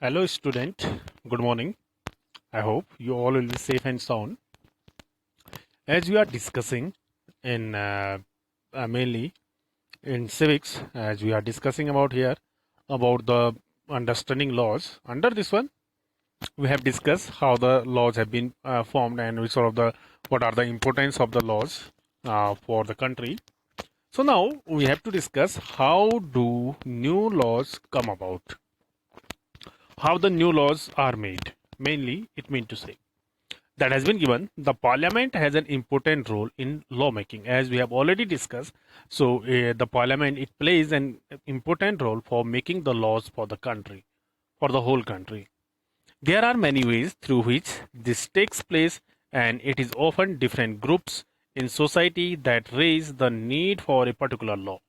Hello, student. Good morning. I hope you all will be safe and sound. As we are discussing in mainly in civics, as we are discussing about here about the understanding laws. Under this one, we have discussed how the laws have been formed and which are of the what are the importance of the laws for the country. So now we have to discuss how do new laws come about, how the new laws are made. Mainly, it means to say that has been given, the parliament has an important role in lawmaking, as we have already discussed. So the parliament, it plays an important role for making the laws for the country, for the whole country. There are many ways through which this takes place, and it is often different groups in society that raise the need for a particular law.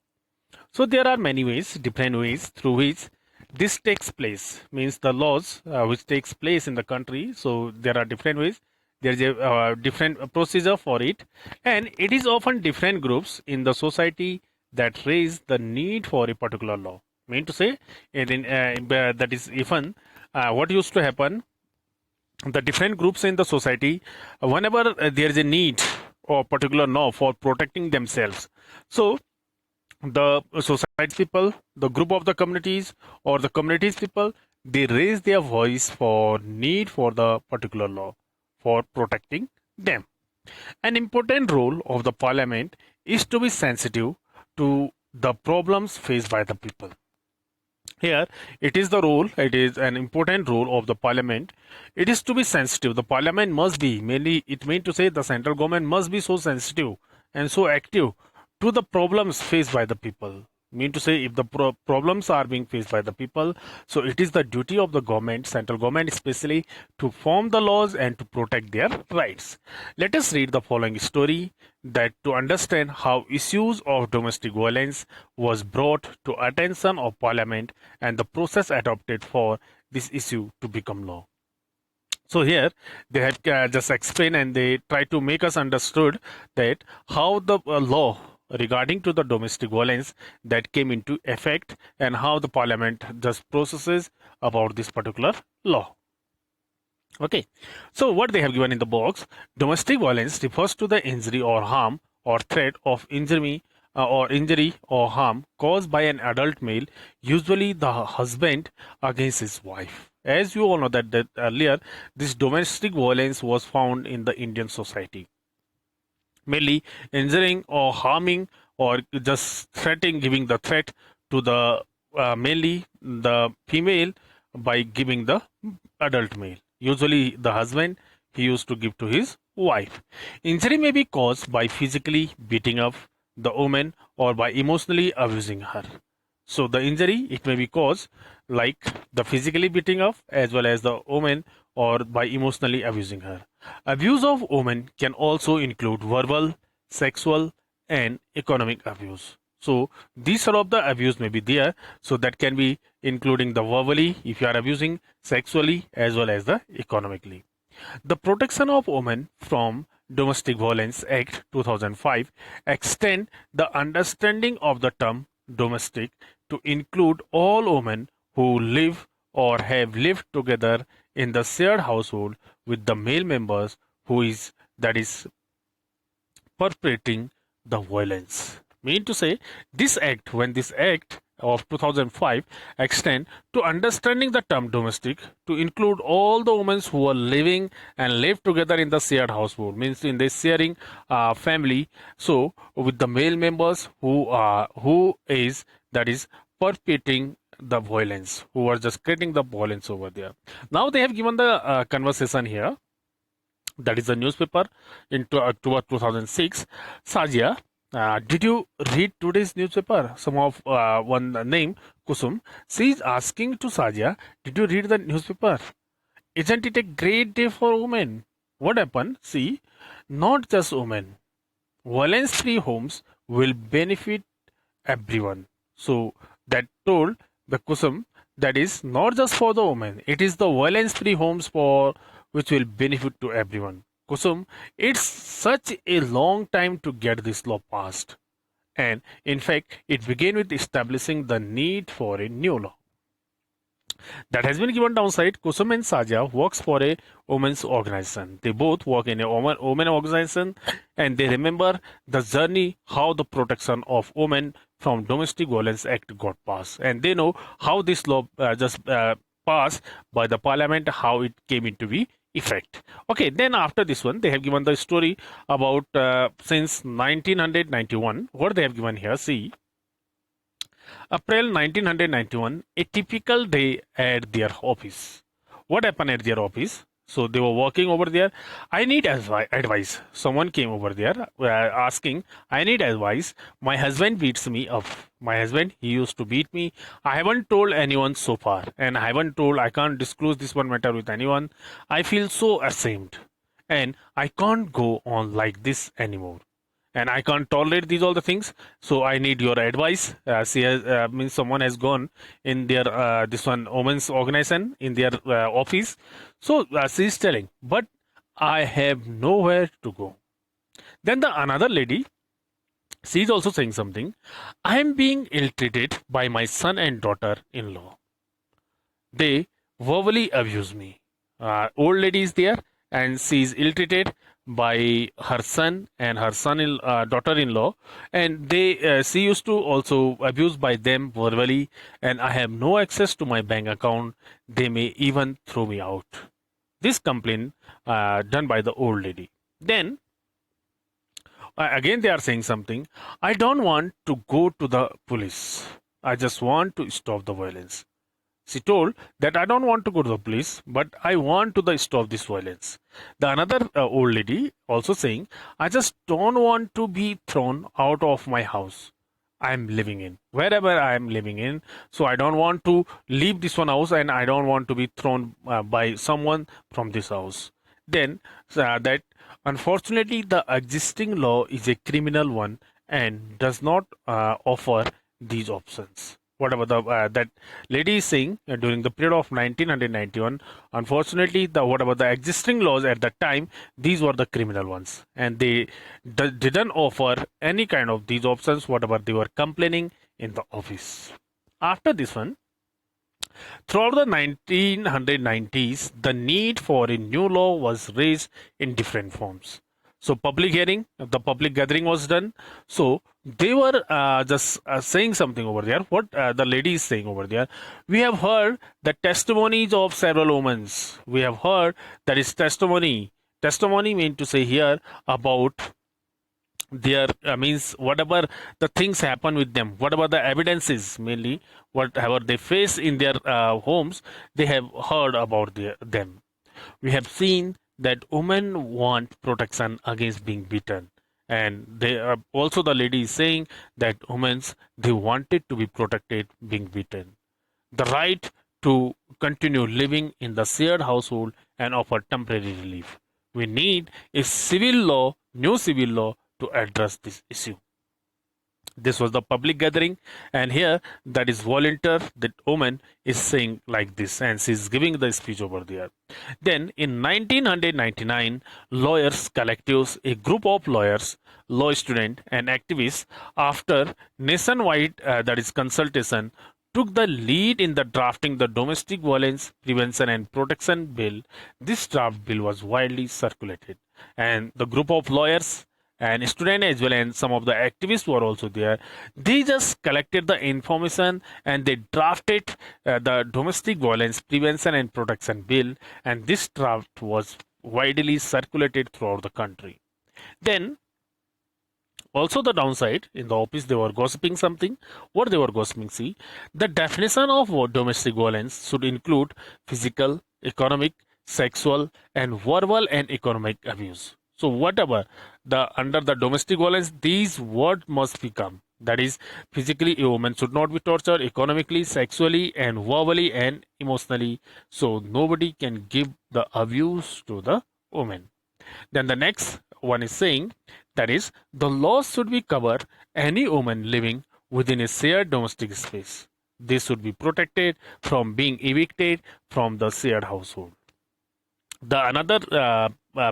So there are many ways, different ways through which this takes place. Means the laws which takes place in the country. So there are different ways. There is a different procedure for it, and it is often different groups in the society that raise the need for a particular law. Mean to say, that is even what used to happen. The different groups in the society, whenever there is a need or particular law for protecting themselves. So the society people, the group of the communities or the communities people, they raise their voice for need for the particular law for protecting them. An important role of the parliament is to be sensitive to the problems faced by the people. Here, it is an important role of the parliament. It is to be sensitive. The parliament must be, mainly, it means to say the central government must be so sensitive and so active to the problems faced by the people. Mean to say, if the problems are being faced by the people, so it is the duty of the government, central government especially, to form the laws and to protect their rights. Let us read the following story that to understand how issues of domestic violence was brought to attention of parliament and the process adopted for this issue to become law. So here they have just explained and they try to make us understood that how the law regarding to the domestic violence that came into effect and how the parliament just processes about this particular law. Okay, so what they have given in the box, domestic violence refers to the injury or harm or threat of injury or harm caused by an adult male, usually the husband, against his wife. As you all know that earlier, this domestic violence was found in the Indian society, mainly injuring or harming or just threatening, giving the threat to the mainly the female by giving the adult male. Usually the husband, he used to give to his wife. Injury may be caused by physically beating up the woman or by emotionally abusing her. So the injury, it may be caused like the physically beating up as well as the woman or by emotionally abusing her. Abuse of women can also include verbal, sexual, and economic abuse. So these sort of the abuse may be there. So that can be including the verbally if you are abusing, sexually as well as the economically. The Protection of Women from Domestic Violence Act 2005 extend the understanding of the term domestic to include all women who live or have lived together in the shared household with the male members who is that is perpetrating the violence. Mean to say, this act of 2005 extend to understanding the term domestic to include all the women who are living and live together in the shared household, means in the sharing family. So with the male members who is that is perpetrating the violence, who are just creating the violence over there. Now they have given the conversation here, that is the newspaper in October 2006. Sajia, did you read today's newspaper? Some of one name Kusum. She is asking to Sajia, did you read the newspaper? Isn't it a great day for women? What happened? See, not just women. Violence-free homes will benefit everyone. So that told the Kusum that is not just for the women. It is the violence-free homes for which will benefit to everyone. Kusum, it's such a long time to get this law passed. And in fact, it began with establishing the need for a new law. That has been given downside. Kusum and Saja works for a women's organization. They both work in a women organization, and they remember the journey how the Protection of Women from Domestic Violence Act got passed, and they know how this law just passed by the parliament, how it came into be effect. Okay, then after this one, they have given the story about since 1991. What they have given here, see. April 1991, a typical day at their office. What happened at their office? So they were working over there. I need advice. Someone came over there asking, I need advice. My husband beats me up. My husband, he used to beat me. I haven't told anyone so far. And I can't disclose this one matter with anyone. I feel so ashamed. And I can't go on like this anymore, and I can't tolerate these all the things. So I need your advice. She has, means someone has gone in their this one women's organization in their office. So she is telling, but I have nowhere to go. Then the another lady, she is also saying something. I am being ill-treated by my son and daughter-in-law. They verbally abuse me. Old lady is there, and she is ill-treated by her son and her daughter-in-law, and she used to also abuse by them verbally, and I have no access to my bank account. They may even throw me out. This complaint done by the old lady. Then again they are saying something. I don't want to go to the police. I just want to stop the violence. She told that I don't want to go to the police, but I want to stop this violence. The another old lady also saying, I just don't want to be thrown out of my house I am living in, wherever I am living in. So I don't want to leave this one house, and I don't want to be thrown by someone from this house. Then that unfortunately the existing law is a criminal one and does not offer these options. Whatever that lady is saying, during the period of 1991, unfortunately the whatever the existing laws at that time, these were the criminal ones, and they didn't offer any kind of these options whatever they were complaining in the office. After this one, throughout the 1990s, the need for a new law was raised in different forms. So public hearing, the public gathering was done. So they were just saying something over there. What the lady is saying over there. We have heard the testimonies of several women. We have heard that is testimony. Testimony mean to say here about their means whatever the things happen with them, whatever the evidence is, mainly whatever they face in their homes, they have heard about them. We have seen that women want protection against being beaten, and they are also the lady is saying that women, they wanted to be protected being beaten, the right to continue living in the shared household and offer temporary relief. We need a new civil law to address this issue. This was the public gathering, and here that is volunteer, that woman is saying like this, and she's giving the speech over there. Then in 1999, lawyers collectives, a group of lawyers, law students and activists, after nationwide that is consultation, took the lead in the drafting the Domestic Violence Prevention and Protection Bill. This draft bill was widely circulated, and the group of lawyers and students as well and some of the activists were also there. They just collected the information and they drafted the Domestic Violence Prevention and Protection Bill, and this draft was widely circulated throughout the country. Then also the downside, in the office they were gossiping something. What they were gossiping, see, the definition of domestic violence should include physical, economic, sexual and verbal and economic abuse. So whatever the under the domestic violence, these words must become, that is, physically a woman should not be tortured, economically, sexually and verbally and emotionally. So nobody can give the abuse to the woman. Then the next one is saying, that is, the law should be cover any woman living within a shared domestic space. They should be protected from being evicted from the shared household. The another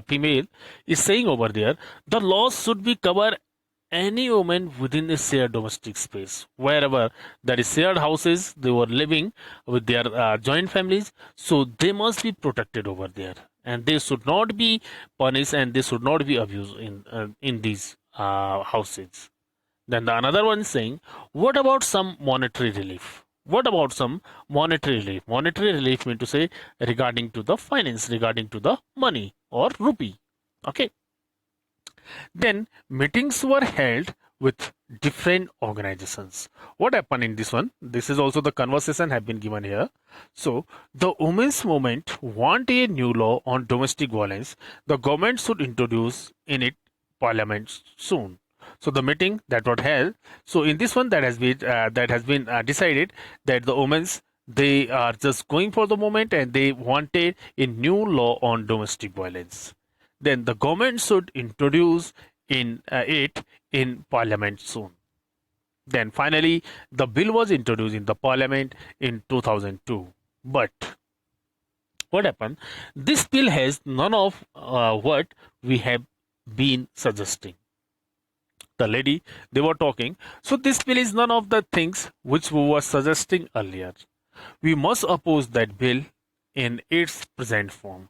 female is saying over there, the laws should be cover any woman within a shared domestic space, wherever there is shared houses, they were living with their joint families, so they must be protected over there, and they should not be punished, and they should not be abused in these houses. Then the another one is saying, what about some monetary relief? What about some monetary relief? Monetary relief mean to say regarding to the finance, regarding to the money or rupee. Okay. Then meetings were held with different organizations. What happened in this one? This is also the conversation have been given here. So the women's movement want a new law on domestic violence. The government should introduce in it parliament soon. So the meeting that was held. So in this one that has been decided that the women's they are just going for the moment and they wanted a new law on domestic violence. Then the government should introduce it in parliament soon. Then finally, the bill was introduced in the parliament in 2002. But what happened? This bill has none of what we have been suggesting. The lady they were talking. So this bill is none of the things which we were suggesting earlier. We must oppose that bill in its present form.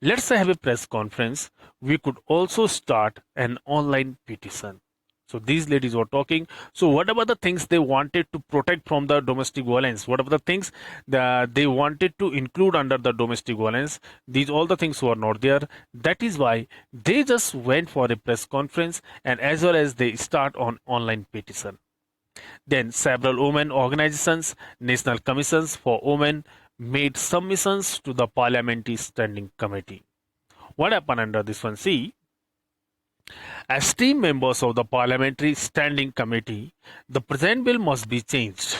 Let's have a press conference. We could also start an online petition. So these ladies were talking. So whatever the things they wanted to protect from the domestic violence, whatever the things that they wanted to include under the domestic violence, these all the things were not there. That is why they just went for a press conference and as well as they start on online petition. Then several women organizations, national commissions for women made submissions to the Parliamentary Standing Committee. What happened under this one? See, as team members of the Parliamentary Standing Committee, the present bill must be changed.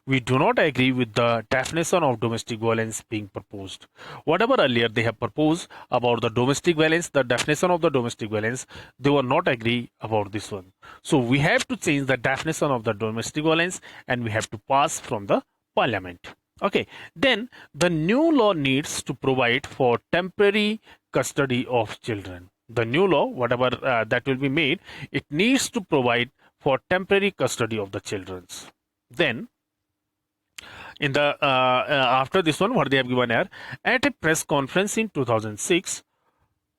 We do not agree with the definition of domestic violence being proposed. Whatever earlier they have proposed about the domestic violence, the definition of the domestic violence, they were not agree about this one. So we have to change the definition of the domestic violence and we have to pass from the parliament. Okay, then the new law needs to provide for temporary custody of children. The new law, whatever that will be made, it needs to provide for temporary custody of the children. Then in the after this one, what they have given here at a press conference in 2006,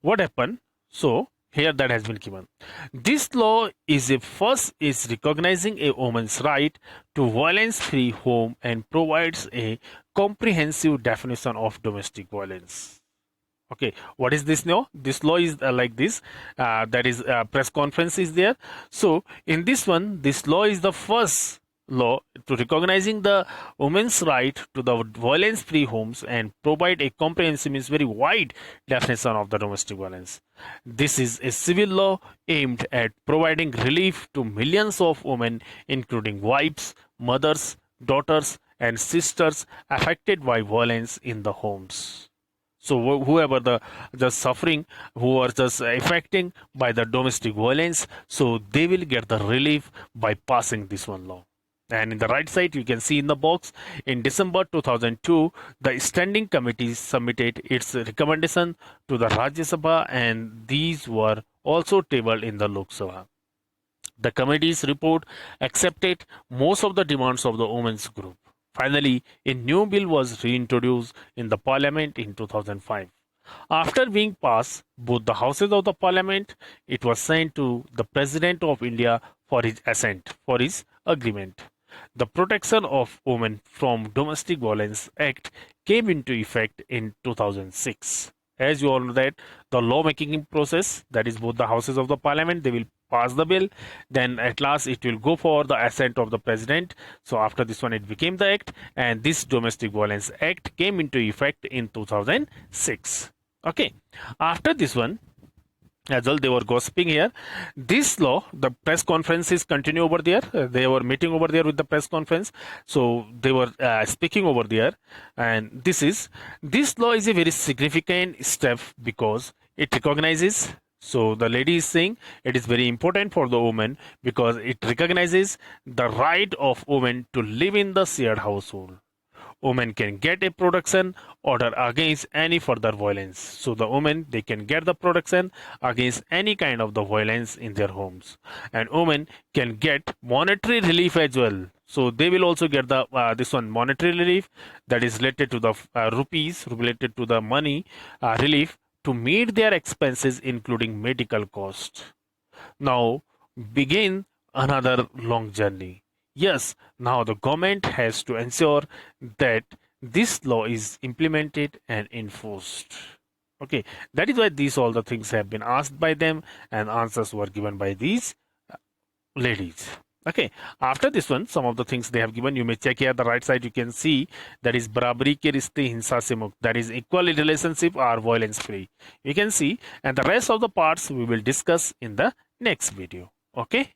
what happened? So here that has been given. This law is a first is recognizing a woman's right to violence-free home and provides a comprehensive definition of domestic violence. Okay, what is this now? This law is like this. That is press conference is there. So in this one, this law is the first law to recognizing the women's right to the violence-free homes and provide a comprehensive, means very wide definition of the domestic violence. This is a civil law aimed at providing relief to millions of women, including wives, mothers, daughters, and sisters affected by violence in the homes. So whoever the just suffering, who are just affecting by the domestic violence, so they will get the relief by passing this one law. And in the right side, you can see in the box, in December 2002, the Standing Committee submitted its recommendation to the Rajya Sabha, and these were also tabled in the Lok Sabha. The committee's report accepted most of the demands of the women's group. Finally, a new bill was reintroduced in the parliament in 2005. After being passed both the houses of the parliament, it was sent to the President of India for his assent, for his agreement. The Protection of Women from Domestic Violence Act came into effect in 2006. As you all know that the lawmaking process, that is both the houses of the parliament, they will pass the bill, then at last it will go for the assent of the president. So after this one it became the act, and this Domestic Violence Act came into effect in 2006. Okay, after this one, as well they were gossiping here, this law, the press conferences continue over there. They were meeting over there with the press conference, so they were speaking over there. And this law is a very significant step because it recognizes, so the lady is saying it is very important for the woman because it recognizes the right of women to live in the shared household. women can get a protection order against any further violence. So the women, they can get the protection against any kind of the violence in their homes, and women can get monetary relief as well. So they will also get the this one monetary relief, that is related to the rupees, related to the money relief to meet their expenses including medical costs. Now begin another long journey. Yes, now the government has to ensure that this law is implemented and enforced. Okay, that is why these all the things have been asked by them and answers were given by these ladies. Okay, after this one, some of the things they have given, you may check here the right side, you can see that is barabari ke riste hinsa se mukt, that is equal relationship or violence free. You can see, and the rest of the parts we will discuss in the next video. Okay.